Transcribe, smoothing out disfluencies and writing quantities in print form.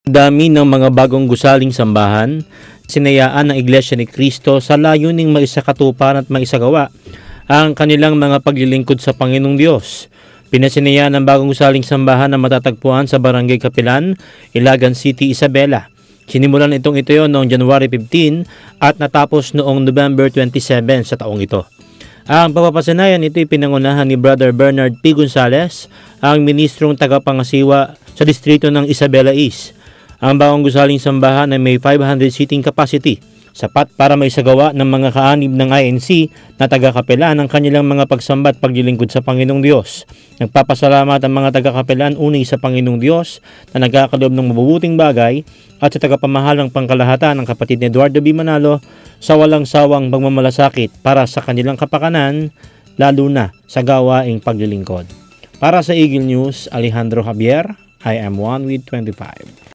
Dami ng mga bagong gusaling sambahan, sinayaan ng Iglesia ni Cristo sa layuning maisakatuparan at maisagawa ang kanilang mga paglilingkod sa Panginoong Diyos. Pinasinayaan ng bagong gusaling sambahan na matatagpuan sa Barangay Kapilan, Ilagan City, Isabela. Sinimulan ito noong January 15 at natapos noong November 27 sa taong ito. Ang pagpapasanayan ito ay pinangunahan ni Brother Bernard P. Gonzales, ang ministrong tagapangasiwa sa distrito ng Isabela East. Ang bagong gusaling sambahan ay may 500 seating capacity, sapat para maisagawa ng mga kaanib ng INC na taga-kapelan ang kanilang mga pagsamba at paglilingkod sa Panginoong Diyos. Nagpapasalamat ang mga taga-kapelan unay sa Panginoong Diyos na nagkakaloob ng mabubuting bagay at sa tagapamahalang pangkalahatan ng kapatid ni Eduardo B. Manalo sa walang sawang pagmamalasakit para sa kanilang kapakanan, lalo na sa gawaing paglilingkod. Para sa Eagle News, Alejandro Javier, I am 1 with 25.